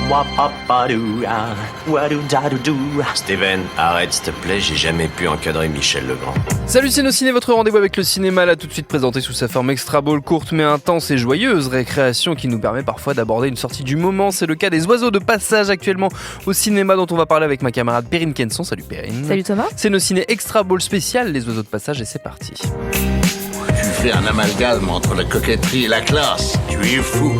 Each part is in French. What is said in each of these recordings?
moi papadou, ah, wadou dadou. Steven, arrête s'il te plaît, j'ai jamais pu encadrer Michel Legrand. Salut Ciné, votre rendez-vous avec le cinéma, là tout de suite présenté sous sa forme extra ball, courte mais intense et joyeuse, récréation qui nous permet parfois d'aborder une sortie du moment. C'est le cas des oiseaux de passage actuellement au cinéma dont on va parler avec ma camarade Perrine Kenson. Salut Perrine. Salut Thomas. C'est nos ciné extra ball spécial, les oiseaux de passage, et c'est parti. Tu fais un amalgame entre la coquetterie et la classe. Tu es fou.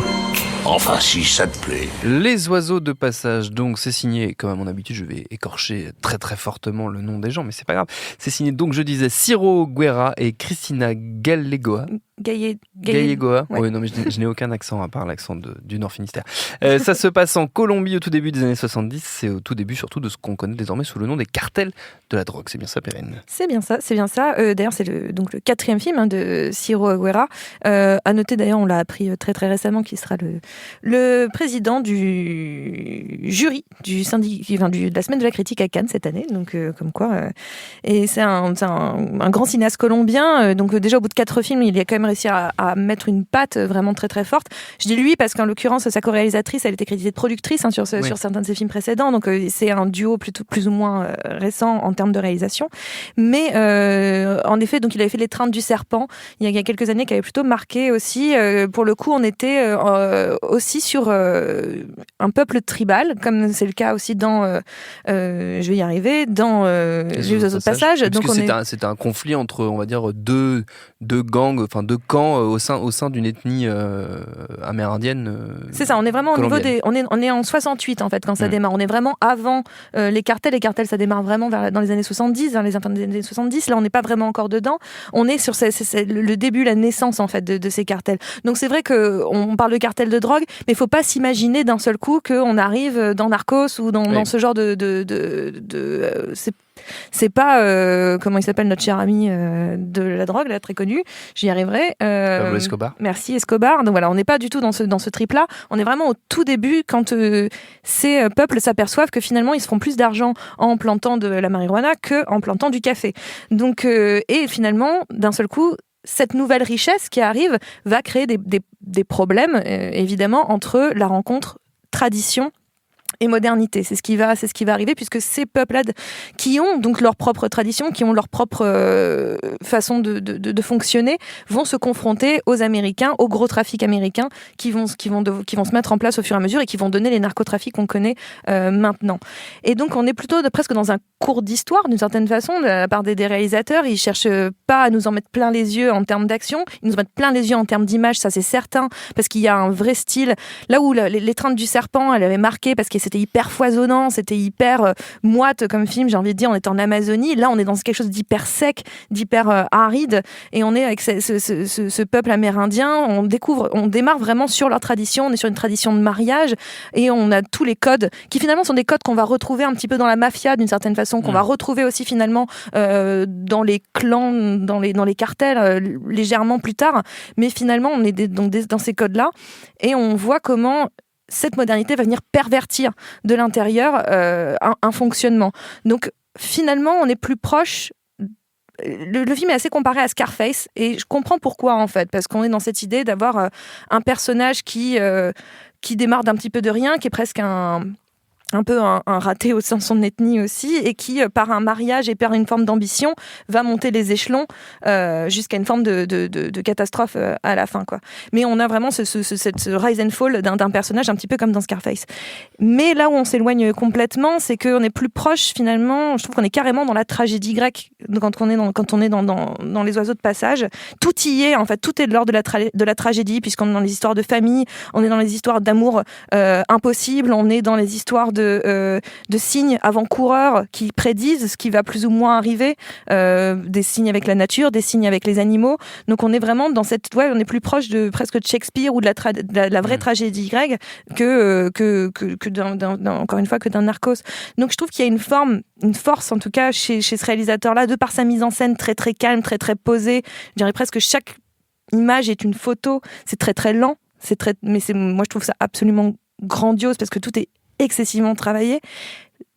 Enfin, si ça te plaît. Les oiseaux de passage, donc c'est signé, comme à mon habitude, je vais écorcher très très fortement le nom des gens, mais c'est pas grave. C'est signé, donc je disais, Ciro Guerra et Cristina Gallegoa. Gallegoa. Ouais. Oui, non, mais je n'ai aucun accent à part l'accent du Nord Finistère. Ça se passe en Colombie au tout début des années 70. C'est au tout début surtout de ce qu'on connaît désormais sous le nom des cartels de la drogue. C'est bien ça, Perrine? C'est bien ça. D'ailleurs, c'est le 4e film de Ciro Guerra. À noter d'ailleurs, on l'a appris très très récemment, qu'il sera le président du jury du syndicat, de la semaine de la critique à Cannes cette année. Donc comme quoi. Et c'est un grand cinéaste colombien. Donc déjà au bout de 4 films, il a quand même réussi à mettre une patte vraiment très très forte. Je dis lui parce qu'en l'occurrence, sa co-réalisatrice, elle était créditée de productrice sur certains de ses films précédents. Donc c'est un duo plutôt plus ou moins récent en termes de réalisation. Mais en effet, donc il avait fait L'étreinte du serpent il y a quelques années, qui avait plutôt marqué aussi. Pour le coup, on était aussi sur un peuple tribal, comme c'est le cas aussi dans je vais y arriver, dans les oiseaux de passage. Donc c'est un conflit entre, on va dire, deux gangs, enfin deux camps au sein d'une ethnie amérindienne. C'est ça, on est vraiment au niveau on est en 68 en fait quand ça démarre. On est vraiment avant les cartels. Les cartels, ça démarre vraiment dans les années 70, dans les fins des années 70. Là, on n'est pas vraiment encore dedans. On est sur le début, la naissance en fait de ces cartels. Donc c'est vrai qu'on parle de cartel de drogue, mais il faut pas s'imaginer d'un seul coup qu'on arrive dans Narcos ou dans ce genre c'est pas comment il s'appelle notre cher ami de la drogue là, très connu. J'y arriverai. Pablo Escobar. Merci Escobar. Donc voilà, on n'est pas du tout dans ce trip là. On est vraiment au tout début quand ces peuples s'aperçoivent que finalement ils se font plus d'argent en plantant de la marijuana que en plantant du café. Donc et finalement d'un seul coup, cette nouvelle richesse qui arrive va créer des problèmes évidemment entre la rencontre tradition et modernité. C'est ce qui va arriver, puisque ces peuples-là qui ont donc leur propre tradition, qui ont leur propre façon de fonctionner, vont se confronter aux Américains, au gros trafic américain qui vont se mettre en place au fur et à mesure et qui vont donner les narcotrafics qu'on connaît maintenant. Et donc on est plutôt presque dans un cours d'histoire d'une certaine façon de la part des réalisateurs. Ils cherchent pas à nous en mettre plein les yeux en termes d'action, ils nous en mettent plein les yeux en termes d'image, ça c'est certain, parce qu'il y a un vrai style. Là où l'étreinte du serpent, elle avait marqué parce que c'était hyper foisonnant, c'était hyper moite comme film, j'ai envie de dire, on était en Amazonie. Là, on est dans quelque chose d'hyper sec, d'hyper aride, et on est avec ce peuple amérindien. On démarre vraiment sur leur tradition, on est sur une tradition de mariage, et on a tous les codes, qui finalement sont des codes qu'on va retrouver un petit peu dans la mafia, d'une certaine façon, qu'on va retrouver aussi finalement dans les clans, dans les cartels, légèrement plus tard. Mais finalement, on est dans ces codes-là, et on voit comment cette modernité va venir pervertir de l'intérieur un fonctionnement. Donc finalement, on est plus proche. Le film est assez comparé à Scarface, et je comprends pourquoi en fait, parce qu'on est dans cette idée d'avoir un personnage qui démarre d'un petit peu de rien, qui est presque un peu un raté au sein de son ethnie aussi, et qui, par un mariage et par une forme d'ambition, va monter les échelons jusqu'à une forme de catastrophe à la fin, quoi. Mais on a vraiment ce rise and fall d'un personnage un petit peu comme dans Scarface. Mais là où on s'éloigne complètement, c'est qu'on est plus proche finalement, je trouve qu'on est carrément dans la tragédie grecque quand on est dans les oiseaux de passage. Tout y est, en fait, tout est de l'ordre de la tragédie, puisqu'on est dans les histoires de famille, on est dans les histoires d'amour impossible, on est dans les histoires de signes avant-coureurs qui prédisent ce qui va plus ou moins arriver, des signes avec la nature, des signes avec les animaux. Donc on est vraiment dans on est plus proche presque de Shakespeare ou de la vraie tragédie grecque que encore une fois que d'un Narcos. Donc je trouve qu'il y a une force en tout cas chez ce réalisateur-là, de par sa mise en scène très très calme, très très posée. Je dirais presque chaque image est une photo. C'est très très lent. Moi je trouve ça absolument grandiose parce que tout est excessivement travaillé.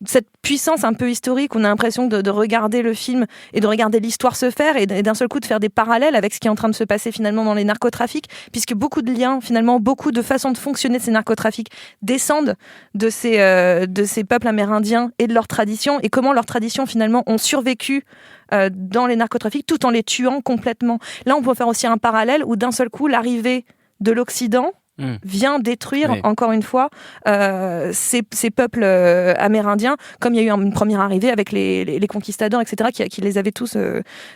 cette puissance un peu historique, on a l'impression de regarder le film et de regarder l'histoire se faire et d'un seul coup de faire des parallèles avec ce qui est en train de se passer finalement dans les narcotrafics, puisque beaucoup de liens, finalement, beaucoup de façons de fonctionner de ces narcotrafics descendent de ces peuples amérindiens et de leurs traditions, et comment leurs traditions finalement ont survécu dans les narcotrafics tout en les tuant complètement. Là, on peut faire aussi un parallèle où d'un seul coup, l'arrivée de l'Occident vient détruire, encore une fois, ces peuples amérindiens, comme il y a eu une première arrivée avec les conquistadors, etc., qui les avaient tous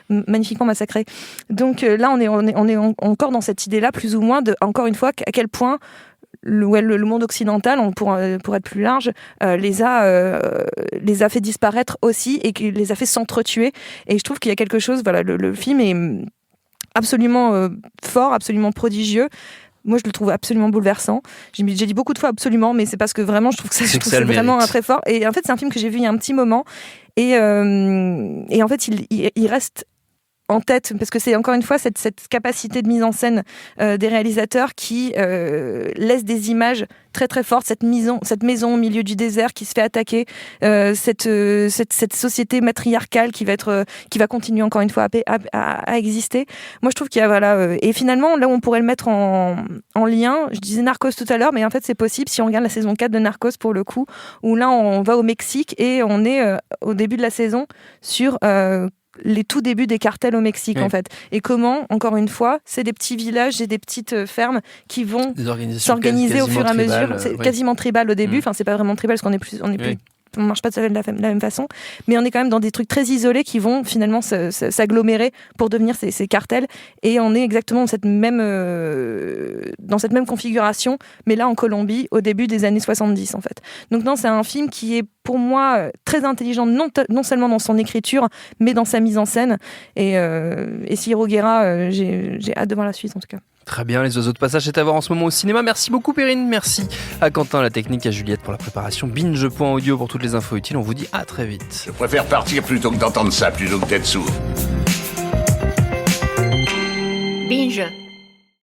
magnifiquement massacrés. Donc là, on est encore dans cette idée-là, plus ou moins, encore une fois, à quel point le monde occidental, pour être plus large, les a fait disparaître aussi et les a fait s'entretuer. Et je trouve qu'il y a quelque chose, voilà, le film est absolument fort, absolument prodigieux. Moi, je le trouve absolument bouleversant. J'ai dit beaucoup de fois absolument, mais c'est parce que vraiment, je trouve que c'est vraiment très fort. Et en fait, c'est un film que j'ai vu il y a un petit moment. Et en fait, il reste en tête, parce que c'est encore une fois cette capacité de mise en scène des réalisateurs qui laisse des images très très fortes, cette maison au milieu du désert qui se fait attaquer, cette société matriarcale qui va continuer encore une fois à exister. Moi je trouve qu'il y a et finalement là où on pourrait le mettre en lien, je disais Narcos tout à l'heure, mais en fait c'est possible si on regarde la saison 4 de Narcos pour le coup, où là on va au Mexique et on est au début de la saison sur les tout débuts des cartels au Mexique, en fait. Et comment, encore une fois, c'est des petits villages et des petites fermes qui vont s'organiser au fur et à mesure. C'est quasiment tribal au début. Enfin, c'est pas vraiment tribal parce on marche pas de la même façon, mais on est quand même dans des trucs très isolés qui vont finalement s'agglomérer pour devenir ces cartels, et on est exactement dans cette même configuration, mais là en Colombie au début des années 70 en fait. Donc non, c'est un film qui est pour moi très intelligent, non seulement dans son écriture, mais dans sa mise en scène, et Ciro Guerra, j'ai hâte de voir la suite en tout cas. Très bien, Les Oiseaux de Passage est à voir en ce moment au cinéma. Merci beaucoup Perrine, merci à Quentin, la technique, à Juliette pour la préparation, binge.audio pour toutes les infos utiles. On vous dit à très vite. Je préfère partir plutôt que d'entendre ça, plutôt que d'être sourd. Binge.